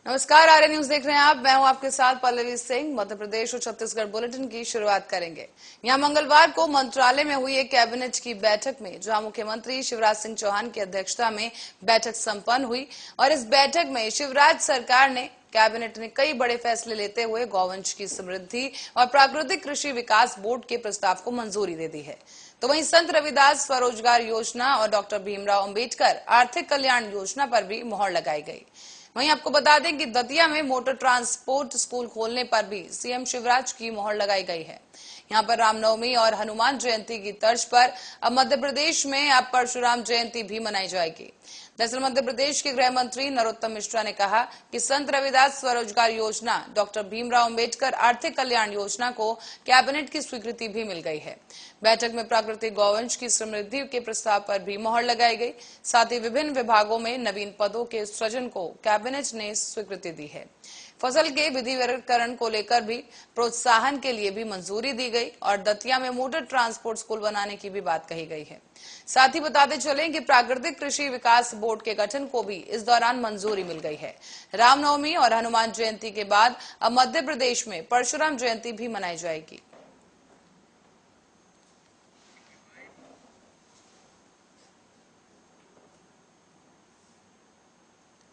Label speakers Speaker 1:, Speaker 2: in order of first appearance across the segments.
Speaker 1: नमस्कार, आर्य न्यूज देख रहे हैं आप। मैं हूं आपके साथ पल्लवी सिंह। मध्य प्रदेश और छत्तीसगढ़ बुलेटिन की शुरुआत करेंगे। यहां मंगलवार को मंत्रालय में हुई एक कैबिनेट की बैठक में जहां मुख्यमंत्री शिवराज सिंह चौहान की अध्यक्षता में बैठक संपन्न हुई और इस बैठक में शिवराज सरकार ने कैबिनेट ने कई बड़े फैसले लेते हुए गौवंश की समृद्धि और प्राकृतिक कृषि विकास बोर्ड के प्रस्ताव को मंजूरी दे दी है। तो वहीं संत रविदास स्वरोजगार योजना और डॉक्टर भीमराव अंबेडकर आर्थिक कल्याण योजना पर भी मुहर लगाई गई। वहीं आपको बता दें कि दतिया में मोटर ट्रांसपोर्ट स्कूल खोलने पर भी सीएम शिवराज की मुहर लगाई गई है। यहां पर रामनवमी और हनुमान जयंती की तर्ज पर अब मध्य प्रदेश में अब परशुराम जयंती भी मनाई जाएगी। दरअसल मध्य प्रदेश के गृह मंत्री नरोत्तम मिश्रा ने कहा कि संत रविदास स्वरोजगार योजना, डॉक्टर भीमराव अंबेडकर आर्थिक कल्याण योजना को कैबिनेट की स्वीकृति भी मिल गई है। बैठक में प्राकृतिक गौवंश की समृद्धि के प्रस्ताव पर भी मुहर लगाई गई। साथ ही विभिन्न विभागों में नवीन पदों के सृजन को कैबिनेट ने स्वीकृति दी है। फसल के विधिवरीकरण को लेकर भी प्रोत्साहन के लिए भी मंजूरी दी गई और दतिया में मोटर ट्रांसपोर्ट स्कूल बनाने की भी बात कही गई है। साथ ही बताते चलें कि प्राकृतिक कृषि विकास बोर्ड के गठन को भी इस दौरान मंजूरी मिल गई है। रामनवमी और हनुमान जयंती के बाद अब मध्य प्रदेश में परशुराम जयंती भी मनाई जाएगी।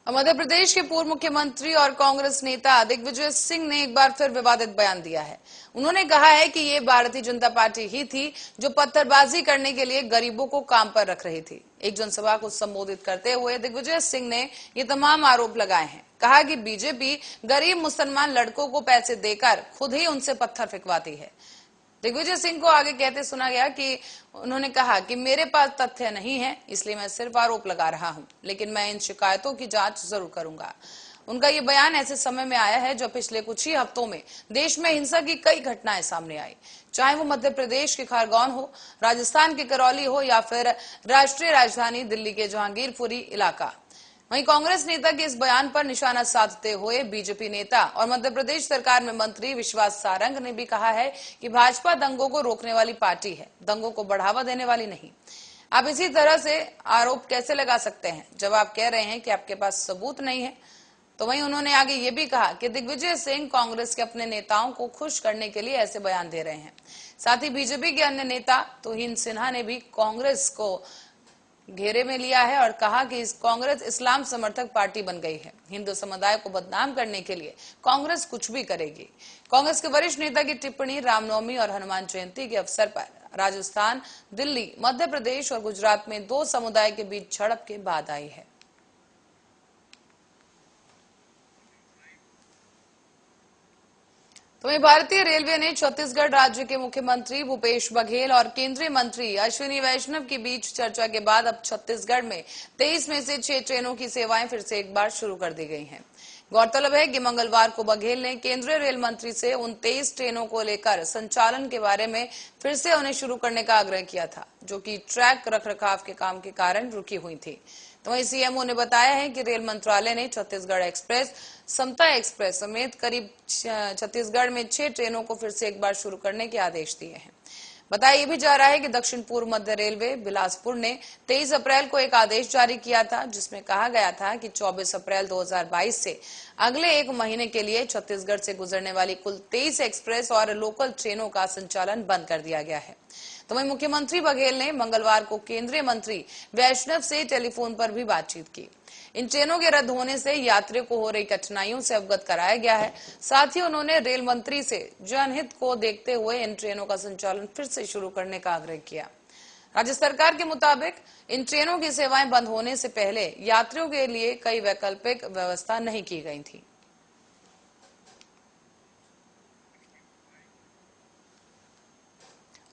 Speaker 1: मध्य प्रदेश के पूर्व मुख्यमंत्री और कांग्रेस नेता दिग्विजय सिंह ने एक बार फिर विवादित बयान दिया है। उन्होंने कहा है कि ये भारतीय जनता पार्टी ही थी जो पत्थरबाजी करने के लिए गरीबों को काम पर रख रही थी। एक जनसभा को संबोधित करते हुए दिग्विजय सिंह ने ये तमाम आरोप लगाए हैं। कहा कि बीजेपी गरीब मुसलमान लड़कों को पैसे देकर खुद ही उनसे पत्थर फेंकवाती है। दिग्विजय सिंह को आगे कहते सुना गया कि उन्होंने कहा कि मेरे पास तथ्य नहीं है, इसलिए मैं सिर्फ आरोप लगा रहा हूं, लेकिन मैं इन शिकायतों की जांच जरूर करूंगा। उनका ये बयान ऐसे समय में आया है जब पिछले कुछ ही हफ्तों में देश में हिंसा की कई घटनाएं सामने आई, चाहे वो मध्य प्रदेश के खरगोन हो, राजस्थान के करौली हो या फिर राष्ट्रीय राजधानी दिल्ली के जहांगीरपुरी इलाका। वहीं कांग्रेस नेता के इस बयान पर निशाना साधते हुए बीजेपी नेता और मध्य प्रदेश सरकार में मंत्री विश्वास सारंग ने भी कहा है कि भाजपा दंगों को रोकने वाली पार्टी है, दंगों को बढ़ावा देने वाली नहीं। आप इसी तरह से आरोप कैसे लगा सकते हैं जब आप कह रहे हैं कि आपके पास सबूत नहीं है। तो वहीं उन्होंने आगे ये भी कहा कि दिग्विजय सिंह कांग्रेस के अपने नेताओं को खुश करने के लिए ऐसे बयान दे रहे हैं। साथ ही बीजेपी के अन्य नेता तुहिन सिन्हा ने भी कांग्रेस को घेरे में लिया है और कहा कि कांग्रेस इस्लाम समर्थक पार्टी बन गई है। हिंदू समुदाय को बदनाम करने के लिए कांग्रेस कुछ भी करेगी। कांग्रेस के वरिष्ठ नेता की टिप्पणी रामनवमी और हनुमान जयंती के अवसर पर राजस्थान, दिल्ली, मध्य प्रदेश और गुजरात में दो समुदाय के बीच झड़प के बाद आई है। तो वहीं भारतीय रेलवे ने छत्तीसगढ़ राज्य के मुख्यमंत्री भूपेश बघेल और केंद्रीय मंत्री अश्विनी वैष्णव के बीच चर्चा के बाद अब छत्तीसगढ़ में 23 में से 6 ट्रेनों की सेवाएं फिर से एक बार शुरू कर दी गई हैं। गौरतलब है कि मंगलवार को बघेल ने केंद्रीय रेल मंत्री से उन 23 ट्रेनों को लेकर संचालन के बारे में फिर से उन्हें शुरू करने का आग्रह किया था, जो कि ट्रैक रखरखाव के काम के कारण रुकी हुई थी। तो वहीं सीएमओ ने बताया है कि रेल मंत्रालय ने छत्तीसगढ़ एक्सप्रेस, समता एक्सप्रेस समेत करीब छत्तीसगढ़ में 6 ट्रेनों को फिर से एक बार शुरू करने के आदेश दिए हैं। बताया ये भी जा रहा है कि दक्षिण पूर्व मध्य रेलवे बिलासपुर ने 23 अप्रैल को एक आदेश जारी किया था, जिसमें कहा गया था कि 24 अप्रैल 2022 से अगले एक महीने के लिए छत्तीसगढ़ से गुजरने वाली कुल 23 एक्सप्रेस और लोकल ट्रेनों का संचालन बंद कर दिया गया है। तो वहीं मुख्यमंत्री बघेल ने मंगलवार को केंद्रीय मंत्री वैष्णव से टेलीफोन पर भी बातचीत की। इन ट्रेनों के रद्द होने से यात्रियों को हो रही कठिनाइयों से अवगत कराया गया है। साथ ही उन्होंने रेल मंत्री से जनहित को देखते हुए इन ट्रेनों का संचालन फिर से शुरू करने का आग्रह किया। राज्य सरकार के मुताबिक इन ट्रेनों की सेवाएं बंद होने से पहले यात्रियों के लिए कई वैकल्पिक व्यवस्था नहीं की गई थी।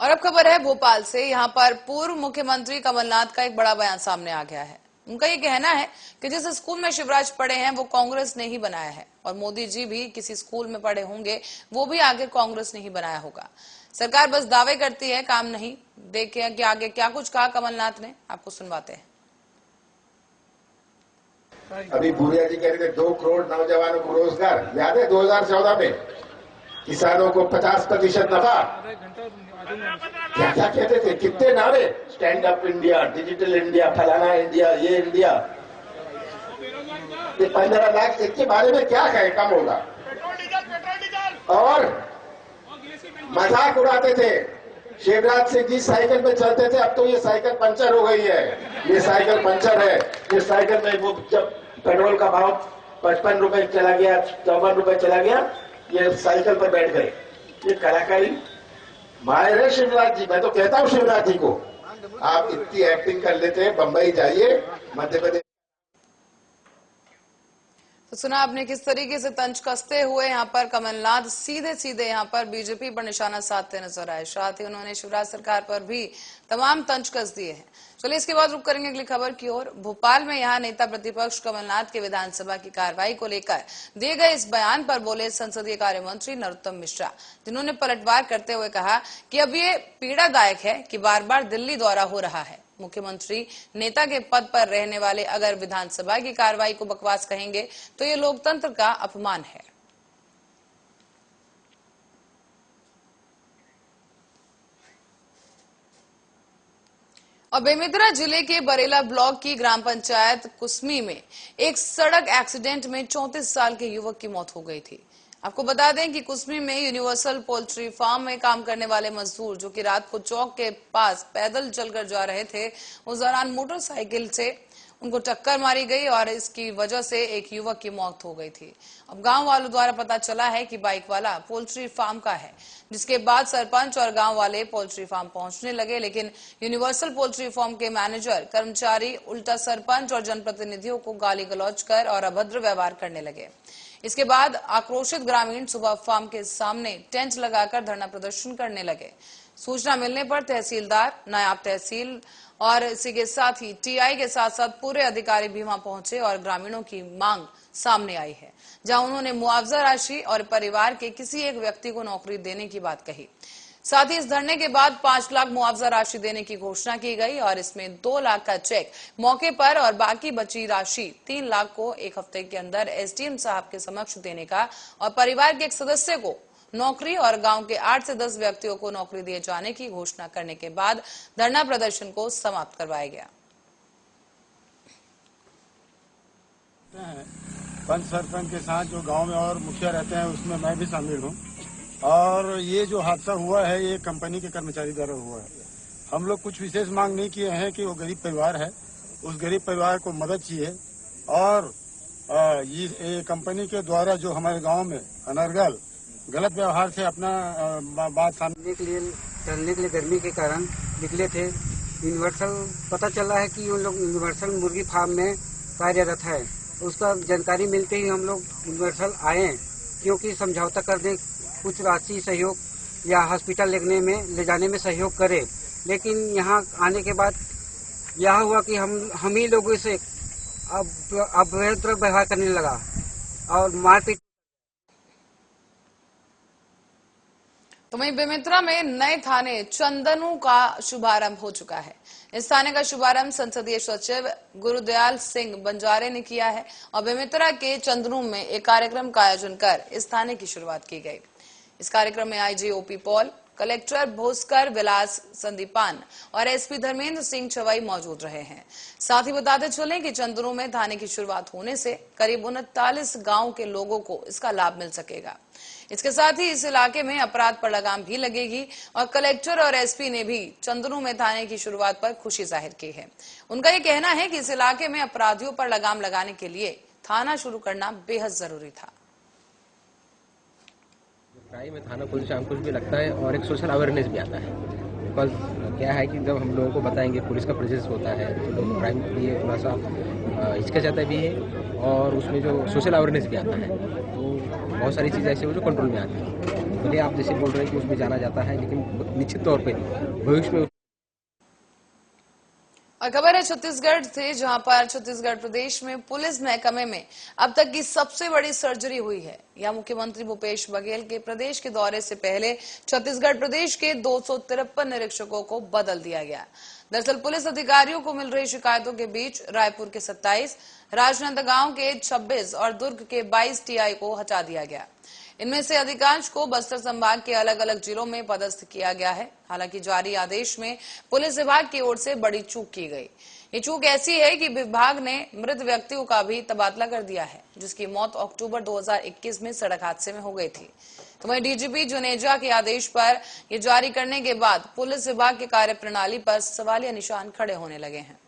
Speaker 1: और अब खबर है भोपाल से। यहाँ पर पूर्व मुख्यमंत्री कमलनाथ का एक बड़ा बयान सामने आ गया है। उनका ये कहना है कि जिस स्कूल में शिवराज पढ़े हैं वो कांग्रेस ने ही बनाया है और मोदी जी भी किसी स्कूल में पढ़े होंगे, वो भी आगे कांग्रेस ने ही बनाया होगा। सरकार बस दावे करती है, काम नहीं। देखिए कि आगे क्या कुछ कहा कमलनाथ ने, आपको सुनवाते हैं।
Speaker 2: अभी भूरिया जी कह रहे थे 2 करोड़ नौजवानों को रोजगार, याद है 2014 में किसानों को 50% नफा। क्या क्या कहते थे, कितने नारे, stand up India, digital India, फलाना इंडिया, ये इंडिया। ये 15 लाख इसके बारे में क्या कहे, कम होगा। और मजाक उड़ाते थे, शिवराज सिंह जी साइकिल पे चलते थे, अब तो ये साइकिल पंचर हो गई है, ये साइकिल पंचर है। ये साइकिल में वो जब पेट्रोल का भाव 55 रुपए चला गया, 54 रुपए चला गया, ये साइकिल पर बैठ गए। ये कलाकारी माहिर है शिवराज जी। मैं तो कहता हूं शिवराज जी को, आप इतनी एक्टिंग कर लेते हैं, बंबई जाइए, मध्य प्रदेश।
Speaker 1: तो सुना आपने किस तरीके से तंज कसते हुए यहाँ पर कमलनाथ सीधे सीधे यहाँ पर बीजेपी पर निशाना साधते नजर आए। साथ ही उन्होंने शिवराज सरकार पर भी तमाम तंज कस दिए हैं। चलिए इसके बाद रुक करेंगे अगली खबर की ओर। भोपाल में यहाँ नेता प्रतिपक्ष कमलनाथ के विधानसभा की कार्रवाई को लेकर दिए गए इस बयान पर बोले संसदीय कार्य मंत्री नरोत्तम मिश्रा, जिन्होंने पलटवार करते हुए कहा कि अब ये पीड़ादायक है कि बार बार दिल्ली दौरा हो रहा है। मुख्यमंत्री नेता के पद पर रहने वाले अगर विधानसभा की कार्रवाई को बकवास कहेंगे तो ये लोकतंत्र का अपमान है। और बेमेतरा जिले के बरेला ब्लॉक की ग्राम पंचायत कुसमी में एक सड़क एक्सीडेंट में 34 साल के युवक की मौत हो गई थी। आपको बता दें कि कुसमी में यूनिवर्सल पोल्ट्री फार्म में काम करने वाले मजदूर जो कि रात को चौक के पास पैदल चलकर जा रहे थे, उस दौरान मोटरसाइकिल से उनको टक्कर मारी गई और इसकी वजह से एक युवक की मौत हो गई थी। अब गांव वालों द्वारा पता चला है कि बाइक वाला पोल्ट्री फार्म का है, जिसके बाद सरपंच और गांव वाले पोल्ट्री फार्म पहुंचने लगे, लेकिन यूनिवर्सल पोल्ट्री फार्म के मैनेजर कर्मचारी उल्टा सरपंच और जनप्रतिनिधियों को गाली गलौज कर और अभद्र व्यवहार करने लगे। इसके बाद आक्रोशित ग्रामीण सुबह फार्म के सामने टेंट लगाकर धरना प्रदर्शन करने लगे। सूचना मिलने पर तहसीलदार, नायब तहसील और इसी के साथ ही टीआई के साथ साथ पूरे अधिकारी भी वहां पहुंचे और ग्रामीणों की मांग सामने आई है, जहां उन्होंने मुआवजा राशि और परिवार के किसी एक व्यक्ति को नौकरी देने की बात कही। साथ ही इस धरने के बाद 5 लाख मुआवजा राशि देने की घोषणा की गई और इसमें 2 लाख का चेक मौके पर और बाकी बची राशि 3 लाख को 1 हफ्ते के अंदर एसडीएम साहब के समक्ष देने का और परिवार के एक सदस्य को नौकरी और गांव के 8 से 10 व्यक्तियों को नौकरी दिए जाने की घोषणा करने के बाद धरना प्रदर्शन को समाप्त करवाया गया।
Speaker 3: पंच सरपंच के साथ जो गांव में और मुखिया रहते हैं उसमें मैं भी शामिल हूं और ये जो हादसा हुआ है ये कंपनी के कर्मचारी द्वारा हुआ है। हम लोग कुछ विशेष मांग नहीं किए हैं कि वो गरीब परिवार है, उस गरीब परिवार को मदद चाहिए और ये कंपनी के द्वारा जो हमारे गांव में अनर्गल गलत व्यवहार से अपना बात सामने
Speaker 4: के लिए चलने के लिए गर्मी के कारण निकले थे। यूनिवर्सल पता चला है कि उन लोग यूनिवर्सल मुर्गी फार्म में कार्यरत है। उसका जानकारी मिलते ही हम लोग यूनिवर्सल आए, क्योंकि समझौता कर दें, कुछ राशि सहयोग या हॉस्पिटल ले जाने में सहयोग करे। लेकिन यहाँ आने के बाद यह हुआ कि हम ही लोगों से अब व्यवहार करने लगा और मारपीट।
Speaker 1: तो वहीं बेमेतरा में नए थाने चंदनू का शुभारंभ हो चुका है। इस थाने का शुभारंभ संसदीय सचिव गुरुदयाल सिंह बंजारे ने किया है और बेमेतरा के चंदनू में एक कार्यक्रम का आयोजन कर इस थाने की शुरुआत की गई। इस कार्यक्रम में IG OP Paul, collector Bhoskar विलास संदीपान और एसपी धर्मेंद्र सिंह चवई मौजूद रहे हैं। साथ ही बताते चलें कि चंदनू में थाने की शुरुआत होने से करीब 39 गांव के लोगों को इसका लाभ मिल सकेगा। इसके साथ ही इस इलाके में अपराध पर लगाम भी लगेगी और कलेक्टर और एसपी ने भी चंदनू में थाने की शुरुआत पर खुशी जाहिर की है। उनका ये कहना है कि इस इलाके में अपराधियों पर लगाम लगाने के लिए थाना शुरू करना बेहद जरूरी था।
Speaker 5: क्राइम में थाना पुलिस अंकुश भी लगता है और एक सोशल अवेयरनेस भी आता है। बिकॉज क्या है कि जब हम लोगों को बताएंगे पुलिस का प्रेजेंस होता है तो लोग क्राइम के लिए थोड़ा सा हिचकिचाता भी है और उसमें जो सोशल अवेयरनेस भी आता है, तो बहुत सारी चीज़ें ऐसी हो जो कंट्रोल में आती है। भले आप जैसे बोल रहे हैं कि उसमें जाना जाता है, लेकिन निश्चित तौर पर भविष्य में।
Speaker 1: और खबर है छत्तीसगढ़ से, जहां पर छत्तीसगढ़ प्रदेश में पुलिस महकमे में अब तक की सबसे बड़ी सर्जरी हुई है। यह मुख्यमंत्री भूपेश बघेल के प्रदेश के दौरे से पहले छत्तीसगढ़ प्रदेश के 253 निरीक्षकों को बदल दिया गया। दरअसल पुलिस अधिकारियों को मिल रही शिकायतों के बीच रायपुर के 27, राजनांदगांव के 26 और दुर्ग के 22 टीआई को हटा दिया गया। इनमें से अधिकांश को बस्तर संभाग के अलग अलग जिलों में पदस्थ किया गया है। हालांकि जारी आदेश में पुलिस विभाग की ओर से बड़ी चूक की गई। ये चूक ऐसी है कि विभाग ने मृत व्यक्तियों का भी तबादला कर दिया है, जिसकी मौत अक्टूबर 2021 में सड़क हादसे में हो गई थी। तो वहीं डीजीपी जुनेजा के आदेश पर ये जारी करने के बाद पुलिस विभाग की कार्यप्रणाली पर सवालिया निशान खड़े होने लगे हैं।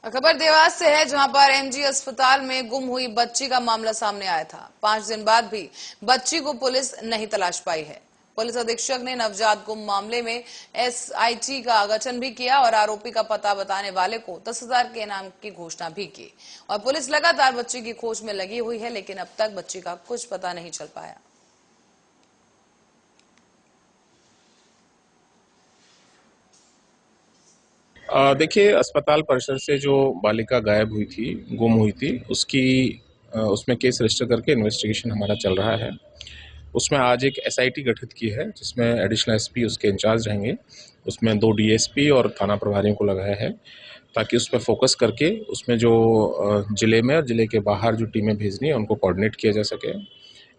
Speaker 1: खबर देवास से है, जहां पर एमजी अस्पताल में गुम हुई बच्ची का मामला सामने आया था। 5 दिन बाद भी बच्ची को पुलिस नहीं तलाश पाई है। पुलिस अधीक्षक ने नवजात गुम मामले में एसआईटी का गठन भी किया और आरोपी का पता बताने वाले को 10,000 के इनाम की घोषणा भी की। और पुलिस लगातार बच्ची की खोज में लगी हुई है, लेकिन अब तक बच्ची का कुछ पता नहीं चल पाया।
Speaker 6: देखिए, अस्पताल परिसर से जो बालिका गायब हुई थी, गुम हुई थी, उसमें केस रजिस्टर करके इन्वेस्टिगेशन हमारा चल रहा है। उसमें आज एक एसआईटी गठित की है, जिसमें एडिशनल एसपी उसके इंचार्ज रहेंगे। उसमें 2 डीएसपी और थाना प्रभारियों को लगाया है, ताकि उस पर फोकस करके उसमें जो जिले में और जिले के बाहर जो टीमें भेजनी है उनको कोऑर्डिनेट किया जा सके।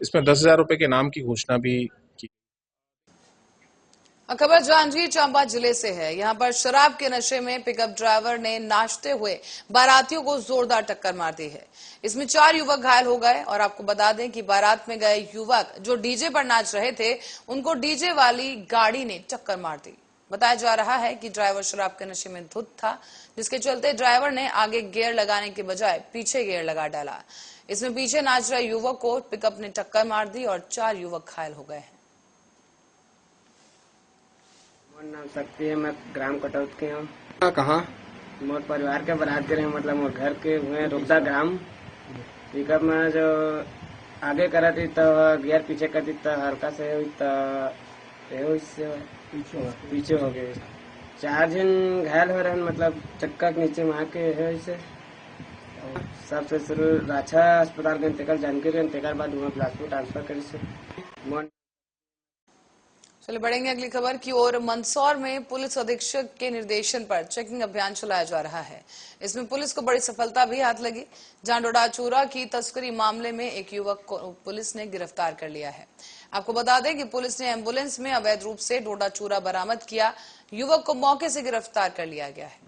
Speaker 6: इसमें 10,000 रुपये के इनाम की घोषणा भी की।
Speaker 1: खबर जांजगीर चांपा जिले से है। यहां पर शराब के नशे में पिकअप ड्राइवर ने नाचते हुए बारातियों को जोरदार टक्कर मार दी है। इसमें 4 युवक घायल हो गए। और आपको बता दें कि बारात में गए युवक जो डीजे पर नाच रहे थे, उनको डीजे वाली गाड़ी ने टक्कर मार दी। बताया जा रहा है कि ड्राइवर शराब के नशे में धुत था, जिसके चलते ड्राइवर ने आगे गियर लगाने के बजाय पीछे गियर लगा डाला। इसमें पीछे नाच रहे युवक को पिकअप ने टक्कर मार दी और 4 युवक घायल हो गए हैं।
Speaker 7: नाम शक्ति है, मैं ग्राम कटौत के हूँ। कहाँ? मोर परिवार के बारात के रहे, मतलब मोर घर के हुए रुकदा ग्राम। पिकअप में जो आगे करा थी तो गियर पीछे कर दी तो हल्का से हुई तो इससे पीछे हो गए। 4 जन घायल हो रहे हैं, मतलब चक्का के नीचे वहाँ के है। इसे सबसे शुरू राछा अस्पताल के इंतकाल जानकारी इंतकाल बाद वहाँ बिलासपुर ट्रांसफर करी से।
Speaker 1: चलिए बढ़ेंगे अगली खबर की ओर। मंदसौर में पुलिस अधीक्षक के निर्देशन पर चेकिंग अभियान चलाया जा रहा है। इसमें पुलिस को बड़ी सफलता भी हाथ लगी, जहां डोडा चूरा की तस्करी मामले में एक युवक को पुलिस ने गिरफ्तार कर लिया है। आपको बता दें कि पुलिस ने एम्बुलेंस में अवैध रूप से डोडा चूरा बरामद किया। युवक को मौके से गिरफ्तार कर लिया गया है।